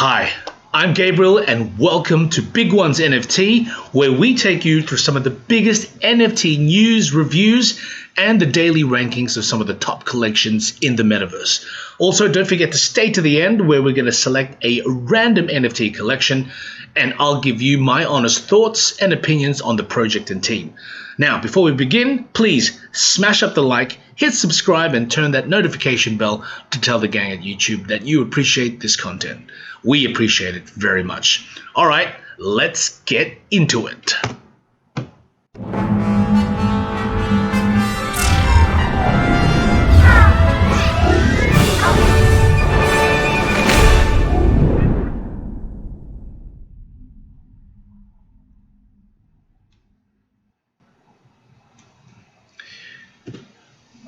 Hi, I'm Gabriel and welcome to Bigones.nft, where we take you through some of the biggest NFT news, reviews, and the daily rankings of some of the top collections in the Metaverse. Also, don't forget to stay to the end where we're going to select a random NFT collection and I'll give you my honest thoughts and opinions on the project and team. Now, before we begin, please smash up the like, hit subscribe, and turn that notification bell to tell the gang at YouTube that you appreciate this content. We appreciate it very much. All right, let's get into it.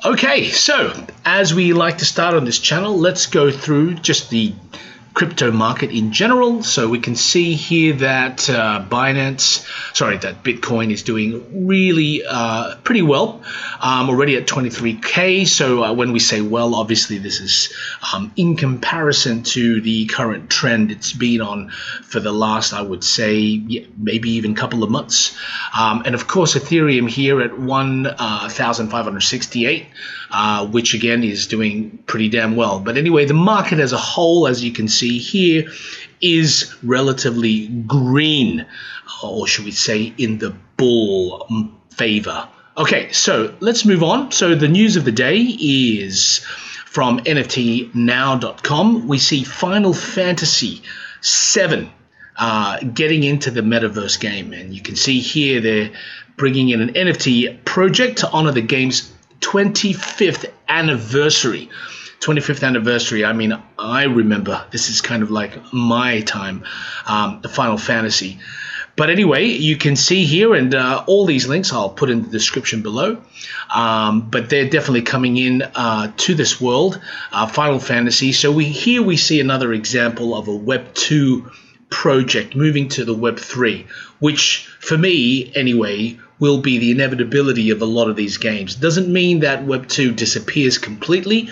Okay, so as we like to start on this channel, let's go through just the crypto market in general. So we can see here that that Bitcoin is doing really pretty well, already at 23K. So when we say well, obviously this is in comparison to the current trend it's been on for the last, I would say, maybe even couple of months. And of course, Ethereum here at 1,568, which again is doing pretty damn well. But anyway, the market as a whole, as you can see here, is relatively green, or should we say in the bull favor. Okay, so let's move on. So the news of the day is from NFTnow.com. We see Final Fantasy VII getting into the Metaverse game, and you can see here they're bringing in an NFT project to honor the game's 25th anniversary. 25th anniversary. I mean, I remember this is kind of like my time, the Final Fantasy. But anyway, you can see here, and all these links I'll put in the description below. But they're definitely coming in to this world, Final Fantasy. So here we see another example of a Web 2 project moving to the Web 3, which for me anyway will be the inevitability of a lot of these games. Doesn't mean that Web 2 disappears completely.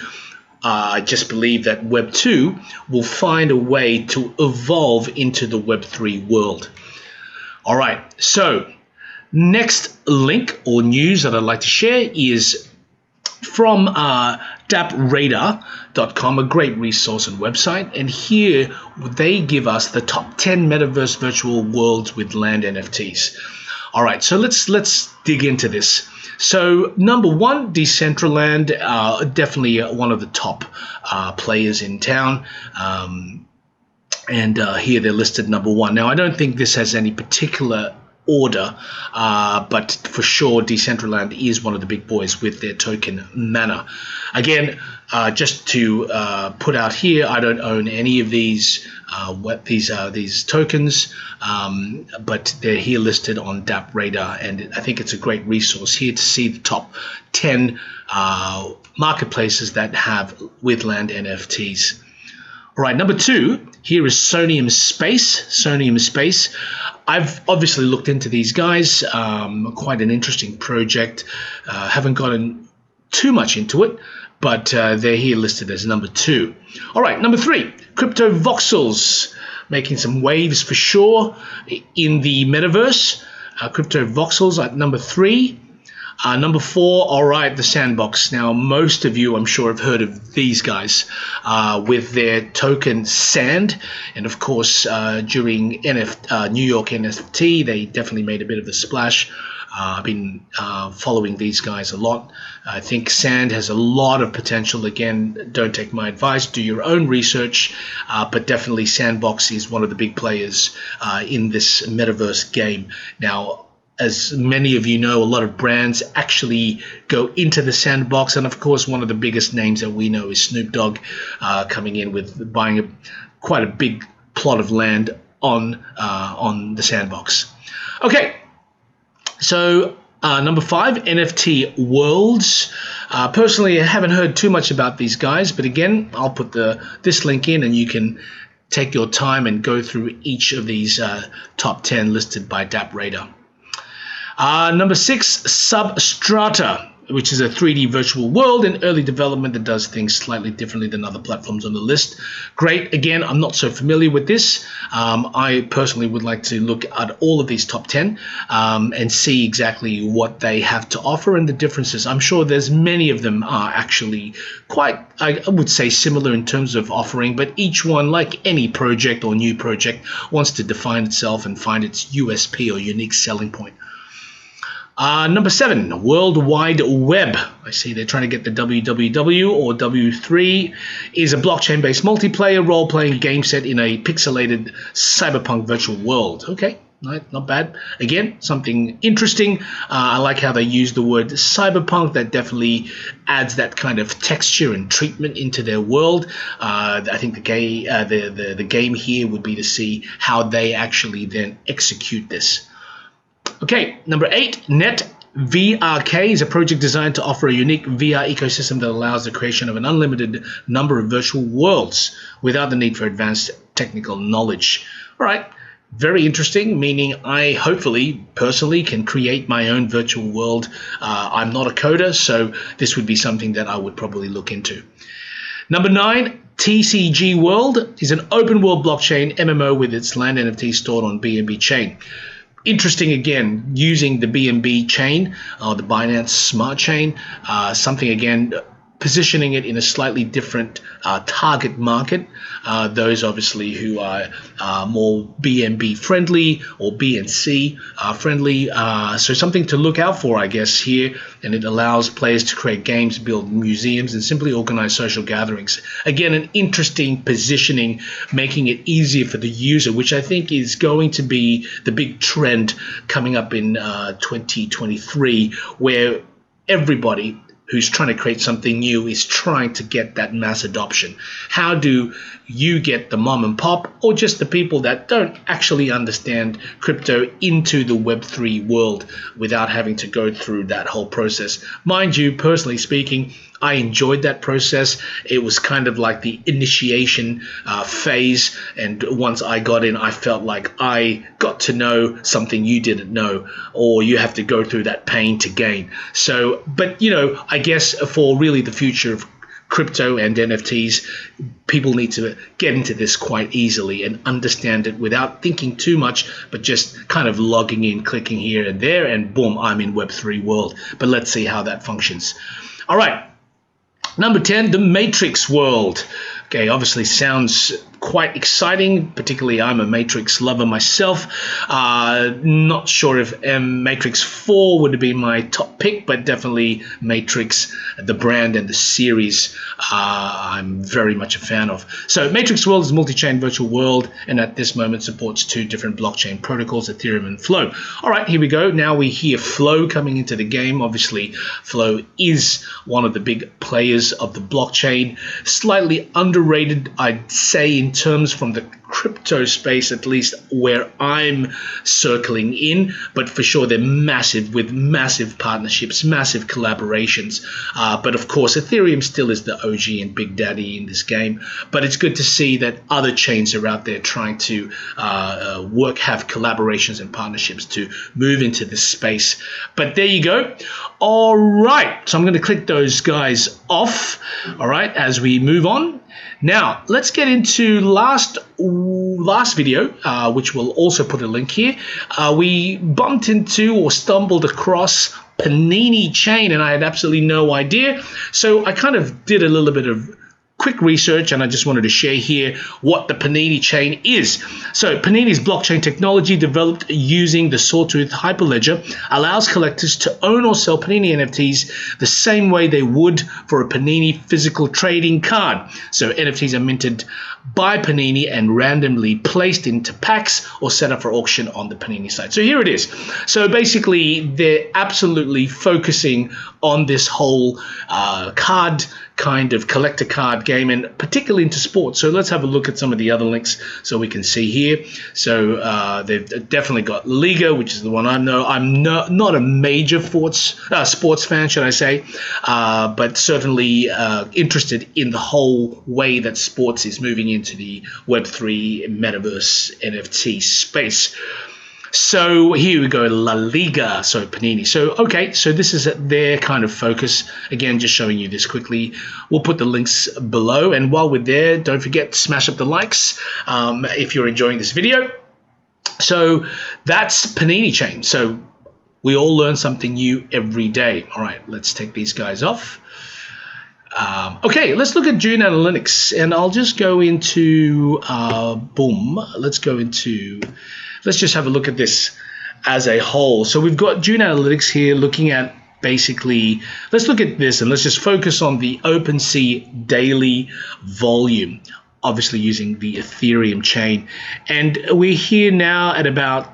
I just believe that Web 2 will find a way to evolve into the Web 3 world. All right, so next link or news that I'd like to share is from dapradar.com, a great resource and website. And here they give us the top 10 Metaverse virtual worlds with land NFTs. All right, so let's dig into this. So number one, Decentraland, definitely one of the top players in town. And here they're listed number one. Now, I don't think this has any particular order, but for sure, Decentraland is one of the big boys with their token Mana. Again, just to put out here, I don't own any of these tokens, but they're here listed on DappRadar, and I think it's a great resource here to see the top 10 marketplaces that have with land NFTs. All right, number two, here is Sonium Space. Sonium Space. I've obviously looked into these guys, quite an interesting project. Haven't gotten too much into it, but they're here listed as number two. All right, number three, Crypto Voxels, making some waves for sure in the Metaverse. Crypto Voxels at number three. Number four, all right, the Sandbox. Now, most of you, I'm sure, have heard of these guys with their token Sand. And of course, during New York NFT, they definitely made a bit of a splash. I've been following these guys a lot. I think Sand has a lot of potential. Again, don't take my advice. Do your own research. But definitely Sandbox is one of the big players in this Metaverse game. Now, as many of you know, a lot of brands actually go into the Sandbox. And of course, one of the biggest names that we know is Snoop Dogg coming in with buying quite a big plot of land on the Sandbox. Okay, so number five, NFT Worlds. Personally, I haven't heard too much about these guys, but again, I'll put this link in and you can take your time and go through each of these top 10 listed by DappRadar. Number six, Substrata. which is a 3D virtual world in early development that does things slightly differently than other platforms on the list. Great. Again, I'm not so familiar with this. I personally would like to look at all of these top 10 and see exactly what they have to offer and the differences. I'm sure there's many of them are actually quite, I would say, similar in terms of offering, but each one, like any project or new project, wants to define itself and find its USP or unique selling point. Number 7, World Wide Web. I see they're trying to get the WWW or W3 is a blockchain-based multiplayer role-playing game set in a pixelated cyberpunk virtual world. Okay, not bad. Again, something interesting. I like how they use the word cyberpunk. That definitely adds that kind of texture and treatment into their world. I think the game here would be to see how they actually then execute this. Okay, number 8, Net VRK is a project designed to offer a unique VR ecosystem that allows the creation of an unlimited number of virtual worlds without the need for advanced technical knowledge. All right, very interesting, meaning I hopefully personally can create my own virtual world. I'm not a coder, so this would be something that I would probably look into. Number 9, TCG World is an open world blockchain MMO with its land NFT stored on BNB chain. Interesting, again, using the BNB chain, the Binance Smart Chain, something, again, positioning it in a slightly different target market, those obviously who are more BNB friendly or BNC friendly. So something to look out for, I guess, here. And it allows players to create games, build museums, and simply organize social gatherings. Again, an interesting positioning, making it easier for the user, which I think is going to be the big trend coming up in 2023, where everybody who's trying to create something new is trying to get that mass adoption. How do you get the mom and pop or just the people that don't actually understand crypto into the Web3 world without having to go through that whole process? Mind you, personally speaking, I enjoyed that process. It was kind of like the initiation phase. And once I got in, I felt like I got to know something you didn't know, or you have to go through that pain to gain. So, but, I guess for really the future of crypto and NFTs, people need to get into this quite easily and understand it without thinking too much, but just kind of logging in, clicking here and there, and boom, I'm in Web3 world. But let's see how that functions. All right. Number 10, the Matrix world. Okay, obviously sounds quite exciting. Particularly, I'm a Matrix lover myself. Not sure if Matrix 4 would be my top pick, but definitely Matrix, the brand and the series, I'm very much a fan of. So Matrix World is a multi-chain virtual world, and at this moment supports 2 different blockchain protocols, Ethereum and Flow. All right, here we go. Now we hear Flow coming into the game. Obviously, Flow is one of the big players of the blockchain. Slightly underrated, I'd say, in terms from the crypto space, at least where I'm circling in, but for sure they're massive, with massive partnerships, massive collaborations. But of course, Ethereum still is the OG and big daddy in this game. But it's good to see that other chains are out there trying to have collaborations and partnerships to move into this space. But there you go. All right, so I'm going to click those guys off. All right, as we move on. Now, let's get into last video, which we'll also put a link here. We bumped into or stumbled across Panini Chain, and I had absolutely no idea. So I kind of did a little bit of quick research, and I just wanted to share here what the Panini Chain is. So Panini's blockchain technology, developed using the Sawtooth Hyperledger, allows collectors to own or sell Panini NFTs the same way they would for a Panini physical trading card. So NFTs are minted by Panini and randomly placed into packs or set up for auction on the Panini site. So here it is. So basically, they're absolutely focusing on this whole card kind of collector card game, and particularly into sports. So let's have a look at some of the other links so we can see here. So they've definitely got Liga, which is the one I know. I'm not a major sports fan, should I say, but certainly interested in the whole way that sports is moving into the Web3 Metaverse NFT space. So here we go, La Liga, so Panini. So, okay, so this is their kind of focus. Again, just showing you this quickly. We'll put the links below. And while we're there, don't forget to smash up the likes if you're enjoying this video. So that's Panini Chain. So we all learn something new every day. All right, let's take these guys off. Okay, let's look at Dune Analytics. And I'll just go into, let's just have a look at this as a whole. So we've got Dune Analytics here looking at basically, let's look at this and let's just focus on the Opensea daily volume, obviously using the Ethereum chain. And we're here now at about,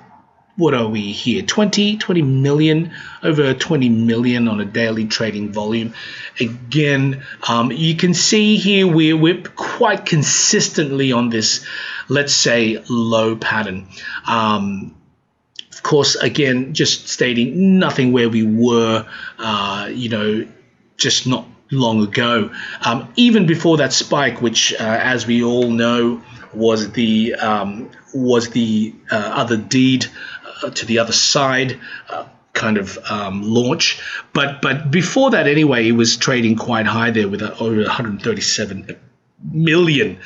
what are we here? 20 million, over 20 million on a daily trading volume. Again, you can see here we're quite consistently on this, let's say, low pattern. Of course, again, just stating nothing where we were, just not long ago. Even before that spike, which, as we all know, was the other deed to the other side kind of launch. But before that, anyway, it was trading quite high there with over 137 million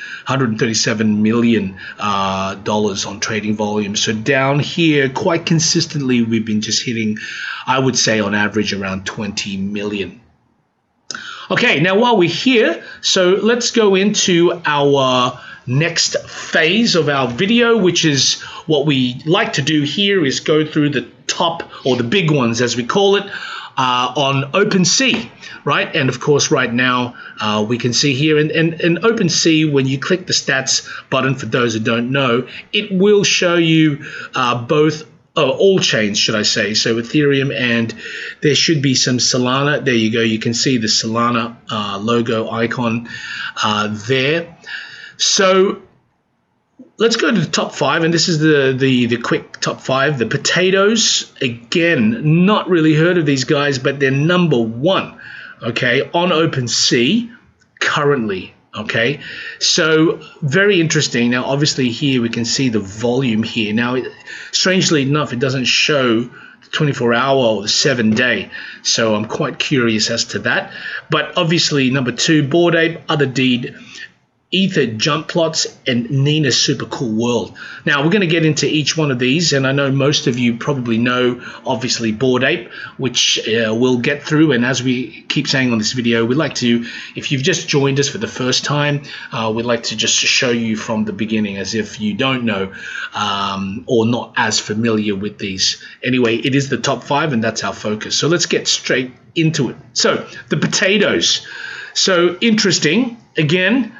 dollars on trading volume. So down here, quite consistently, we've been just hitting, I would say, on average around 20 million. Okay, now while we're here, so let's go into our next phase of our video, which is what we like to do here is go through the top, or the big ones as we call it, on Opensea, right? And of course right now we can see here in Opensea, when you click the stats button, for those who don't know, it will show you both all chains, should I say, so Ethereum, and there should be some Solana. There you go, you can see the Solana logo icon there. So let's go to the top 5, and this is the quick top 5. The potatoes, again, not really heard of these guys, but they're number 1, okay, on Opensea currently. Okay, so very interesting. Now, obviously, here we can see the volume here. Now, strangely enough, it doesn't show the 24-hour or the 7-day. So I'm quite curious as to that. But obviously, number 2, Bored Ape, Other Deed, Ether, Jump Plots, and Nina's Super Cool World. Now, we're going to get into each one of these, and I know most of you probably know, obviously, Bored Ape, which we'll get through. And as we keep saying on this video, we'd like to, if you've just joined us for the first time, we'd like to just show you from the beginning, as if you don't know or not as familiar with these. Anyway, it is the top 5, and that's our focus. So let's get straight into it. So the potatoes. So interesting, again.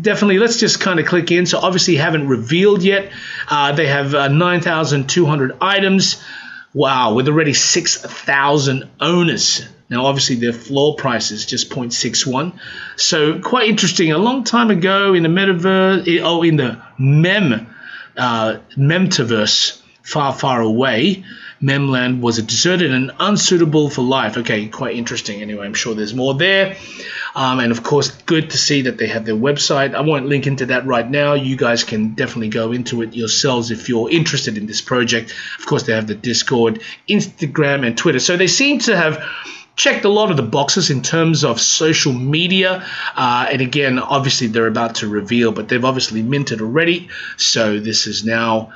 Definitely, let's just kind of click in. So obviously haven't revealed yet. They have 9,200 items. Wow, with already 6,000 owners. Now obviously their floor price is just 0.61. So quite interesting. A long time ago in the Metaverse, in the Metaverse, far away, Memland was deserted and unsuitable for life. Okay, quite interesting. Anyway, I'm sure there's more there. And of course, good to see that they have their website. I won't link into that right now. You guys can definitely go into it yourselves if you're interested in this project. Of course, they have the Discord, Instagram, and Twitter. So they seem to have checked a lot of the boxes in terms of social media. And again, obviously, they're about to reveal, but they've obviously minted already. So this is now...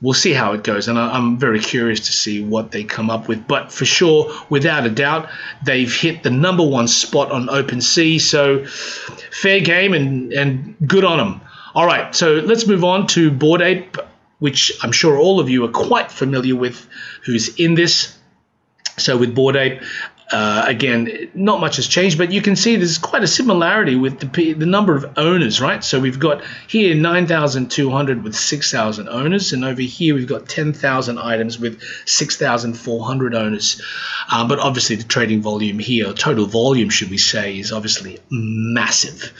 we'll see how it goes, and I'm very curious to see what they come up with. But for sure, without a doubt, they've hit the number 1 spot on Opensea, so fair game and good on them. All right, so let's move on to Bored Ape, which I'm sure all of you are quite familiar with, who's in this. So with Bored Ape, again, not much has changed, but you can see there's quite a similarity with the number of owners, right? So we've got here 9,200 with 6,000 owners, and over here we've got 10,000 items with 6,400 owners. But obviously the trading volume here, total volume, should we say, is obviously massive.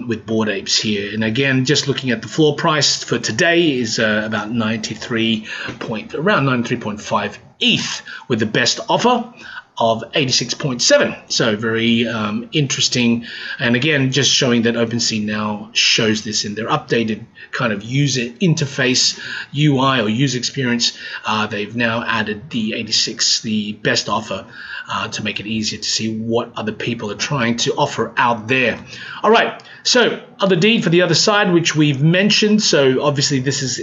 With Bored Apes here, and again, just looking at the floor price for today is about around 93.5 ETH with the best offer of 86.7. So very interesting. And again, just showing that Opensea now shows this in their updated kind of user interface, UI or user experience. They've now added the 86, the best offer, to make it easier to see what other people are trying to offer out there. All right, so other deed for the other side, which we've mentioned. So obviously this is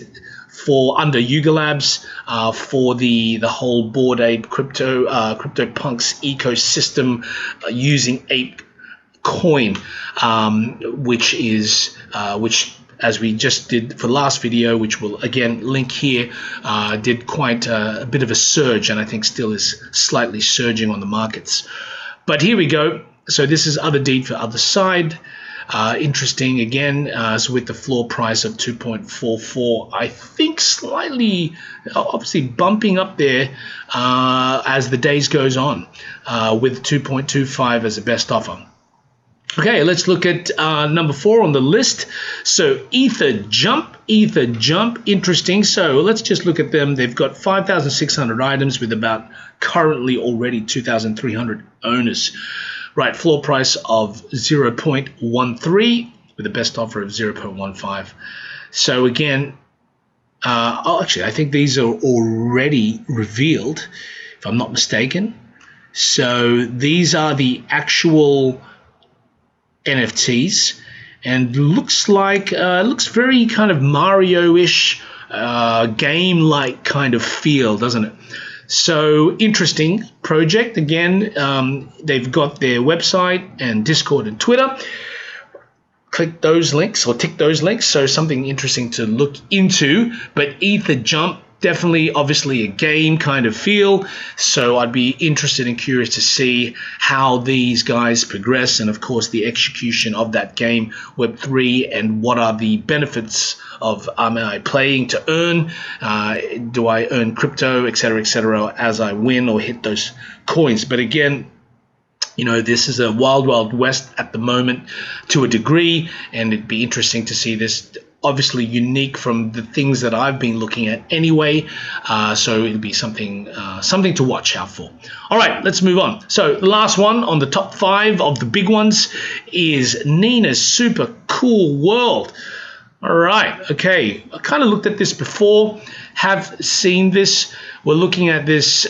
for under Yuga Labs, for the whole Bored Ape CryptoPunks ecosystem, using Ape Coin, which as we just did for the last video, which will again link here, did quite a bit of a surge, and I think still is slightly surging on the markets. But here we go. So this is other deed for other side. Interesting again, so with the floor price of 2.44, I think slightly, obviously bumping up there as the days goes on, with 2.25 as a best offer. Okay, let's look at number 4 on the list. So Ether Jump, interesting. So let's just look at them. They've got 5,600 items with about currently already 2,300 owners. Right, floor price of 0.13 with a best offer of 0.15. So again, actually, I think these are already revealed, if I'm not mistaken. So these are the actual NFTs, and looks like looks very kind of Mario-ish, game-like kind of feel, doesn't it? So interesting project. Again, they've got their website and Discord and Twitter. Click those links or tick those links. So something interesting to look into. But Ether Jump, definitely, obviously a game kind of feel. So I'd be interested and curious to see how these guys progress, and of course the execution of that game, Web3, and what are the benefits of, am I playing to earn? Do I earn crypto, etc., as I win or hit those coins? But again, you know, this is a wild, wild west at the moment to a degree, and it'd be interesting to see this. Obviously unique from the things that I've been looking at anyway, so it'll be something to watch out for. All right, let's move on. So the last one on the top 5 of the big ones is Nina's Super Cool World. All right, okay, I kind of looked at this before, have seen this. We're looking at this.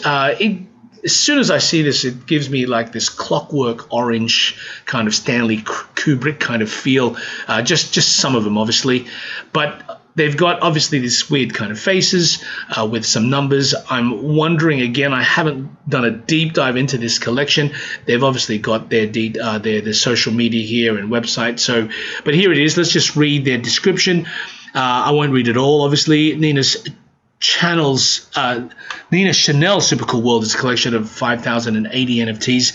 As soon as I see this, it gives me like this Clockwork Orange kind of Stanley Kubrick kind of feel. Just some of them, obviously, but they've got obviously these weird kind of faces with some numbers. I'm wondering again. I haven't done a deep dive into this collection. They've obviously got their social media here and website. So, but here it is. Let's just read their description. I won't read it all. Obviously, Nina Chanel Super Cool World is a collection of 5,080 NFTs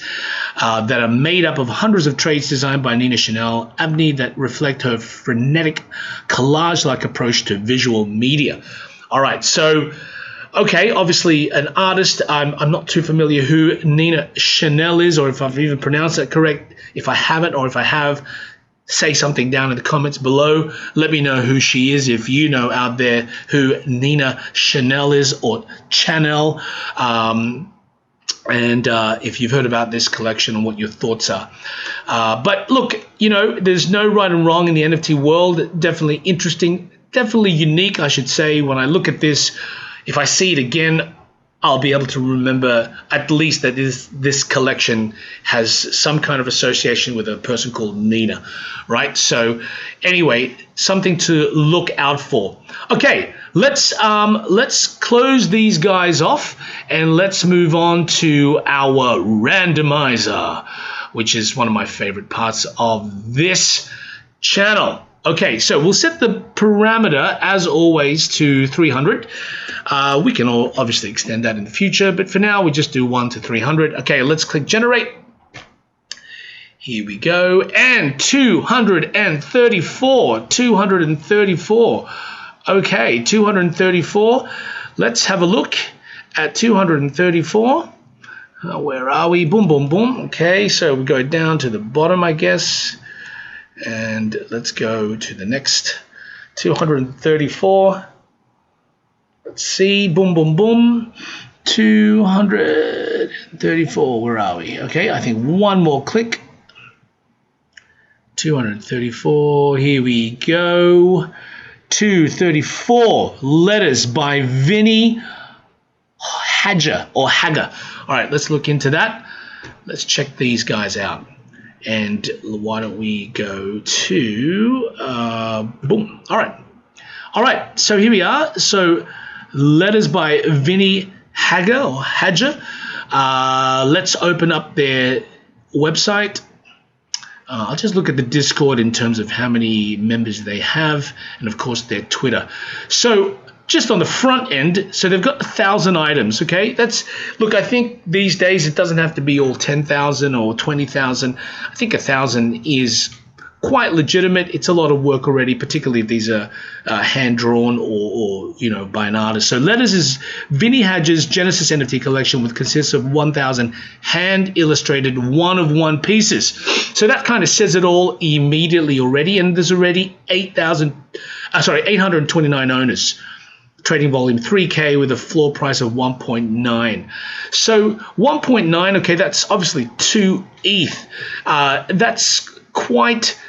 that are made up of hundreds of trades designed by Nina Chanel Abney that reflect her frenetic collage-like approach to visual media. All right, so okay, obviously an artist. I'm not too familiar who Nina Chanel is, or if I've even pronounced that correct. If I haven't, or if I have, say something down in the comments below. Let me know who she is, if you know out there who Nina Chanel is, or Chanel, and if you've heard about this collection and what your thoughts are. But look, you know, there's no right and wrong in the NFT world. Definitely interesting, definitely unique, I should say. When I look at this, if I see it again, I'll be able to remember at least that this collection has some kind of association with a person called Nina, right? So anyway, something to look out for. Okay, let's close these guys off and let's move on to our randomizer, which is one of my favorite parts of this channel. Okay, so we'll set the parameter, as always, to 300. We can all obviously extend that in the future, but for now, we just do 1 to 300. Okay, let's click Generate. Here we go, and 234. 234. Okay, 234. Let's have a look at 234. Where are we? Boom, boom, boom. Okay, so we go down to the bottom, I guess. And let's go to the next 234. Let's see. Boom, boom, boom. 234. Where are we? Okay, I think one more click. 234. Here we go. 234 letters by Vinnie Hager or Hager. All right, let's look into that. Let's check these guys out. And why don't we go to boom. All right. So here we are. So letters by Vinnie Hager or Hager. Let's open up their website. I'll just look at the Discord in terms of how many members they have, and of course their Twitter. So just on the front end, so they've got 1,000 items. Okay, look. I think these days it doesn't have to be all 10,000 or 20,000. I think 1,000 is quite legitimate. It's a lot of work already, particularly if these are hand drawn or by an artist. So letters is Vinnie Hager's Genesis NFT collection, which consists of 1,000 hand illustrated one-of-one pieces. So that kind of says it all immediately already. And there's already 829 owners. Trading volume 3K with a floor price of 1.9. So 1.9, okay, that's obviously 2 ETH. That's quite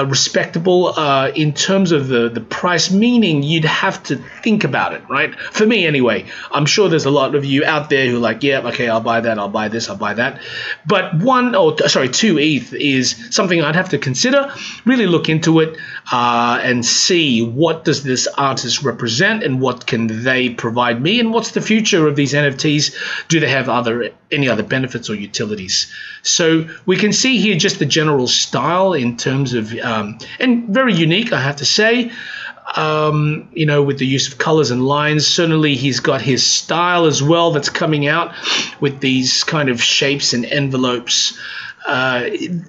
respectable in terms of the price, meaning you'd have to think about it, right? For me anyway. I'm sure there's a lot of you out there who are like, yeah, okay, I'll buy that, I'll buy this, I'll buy that. But 2 ETH is something I'd have to consider, really look into it and see what does this artist represent and what can they provide me and what's the future of these NFTs. Do they have any other benefits or utilities? So we can see here just the general style in terms of and very unique, I have to say, with the use of colors and lines. Certainly he's got his style as well that's coming out with these kind of shapes and envelopes.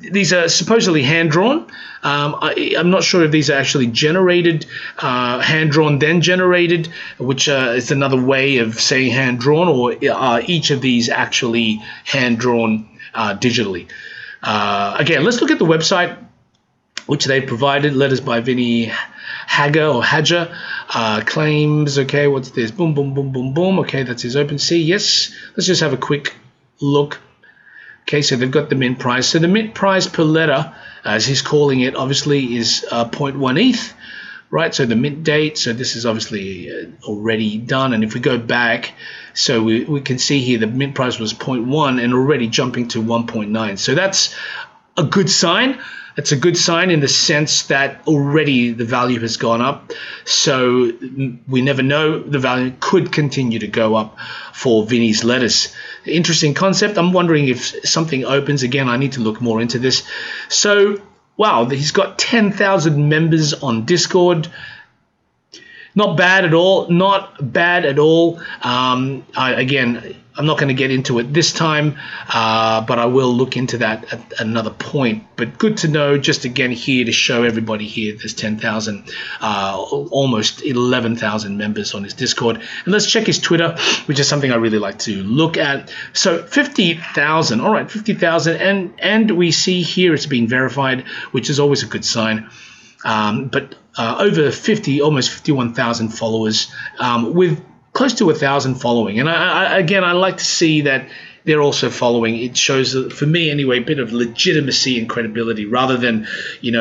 These are supposedly hand-drawn. I'm not sure if these are actually generated, hand-drawn then generated, which is another way of saying hand-drawn, or are each of these actually hand-drawn digitally. Again, let's look at the website which they provided. Letters by Vinnie Hager or Hager. Claims, okay, what's this? Boom, boom, boom, boom, boom. Okay, that's his OpenSea. Yes, let's just have a quick look. Okay, so they've got the mint price. So the mint price per letter, as he's calling it, obviously is 0.1 ETH, right? So the mint date, so this is obviously already done. And if we go back, so we can see here the mint price was 0.1 and already jumping to 1.9. So that's a good sign. It's a good sign in the sense that already the value has gone up. So we never know. The value could continue to go up for Vinnie's letters. Interesting concept. I'm wondering if something opens. Again, I need to look more into this. So, wow, he's got 10,000 members on Discord. Not bad at all. Not bad at all. Again, I'm not going to get into it this time, but I will look into that at another point. But good to know, just again here to show everybody here there's 10,000, almost 11,000 members on his Discord. And let's check his Twitter, which is something I really like to look at. So 50,000, all right, 50,000. And we see here it's being verified, which is always a good sign. But over 50, almost 51,000 followers with close to 1,000 following. And I like to see that they're also following. It shows, for me anyway, a bit of legitimacy and credibility rather than,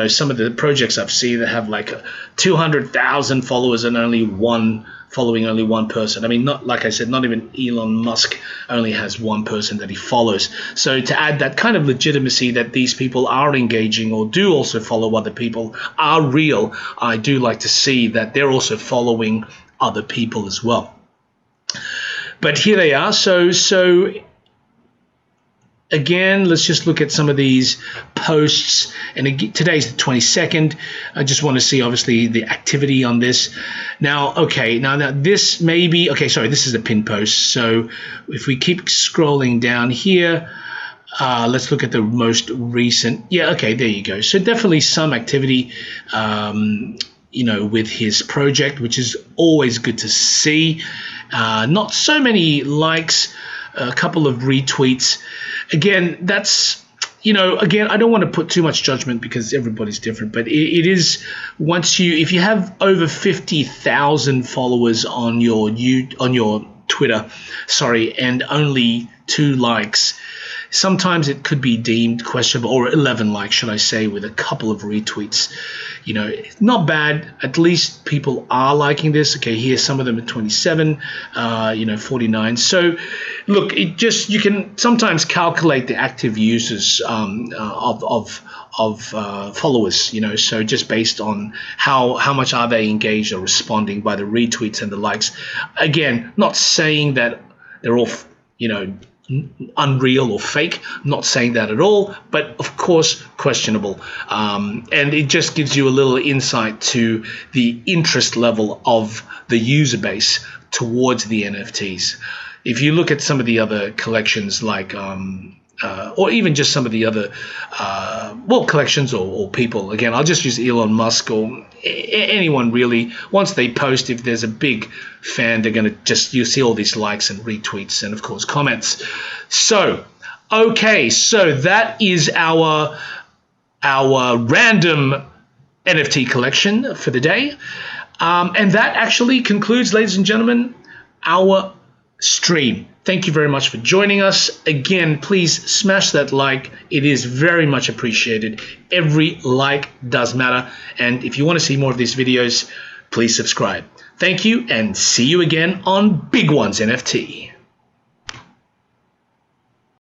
some of the projects I've seen that have like 200,000 followers and only one person. I mean, not like I said, not even Elon Musk only has one person that he follows. So to add that kind of legitimacy that these people are engaging or do also follow other people are real, I do like to see that they're also following other people as well. But here they are. So again, let's just look at some of these posts. And again, today's the 22nd. I just want to see, obviously, the activity on this. Now, okay, now this may be, okay, sorry, this is a pin post. So if we keep scrolling down here, let's look at the most recent. Yeah, okay, there you go. So definitely some activity, with his project, which is always good to see. Not so many likes, a couple of retweets. Again, that's, again, I don't want to put too much judgment because everybody's different, but it is if you have over 50,000 followers on your Twitter, and only 2 likes. Sometimes it could be deemed questionable, or 11 likes, should I say, with a couple of retweets. Not bad. At least people are liking this. Okay, here's some of them at 27, 49. So, look, you can sometimes calculate the active users of followers. So just based on how much are they engaged or responding by the retweets and the likes. Again, not saying that they're all, unreal or fake. I'm not saying that at all, but of course questionable, and it just gives you a little insight to the interest level of the user base towards the NFTs. If you look at some of the other collections, like or even just some of the other collections or people, again, I'll just use Elon Musk or anyone really. Once they post, if there's a big fan, they're going to you see all these likes and retweets and of course comments. So that is our random NFT collection for the day, and that actually concludes, ladies and gentlemen, our stream. Thank you very much for joining us. Again, please smash that like. It is very much appreciated. Every like does matter. And if you want to see more of these videos, please subscribe. Thank you, and see you again on Big Ones NFT.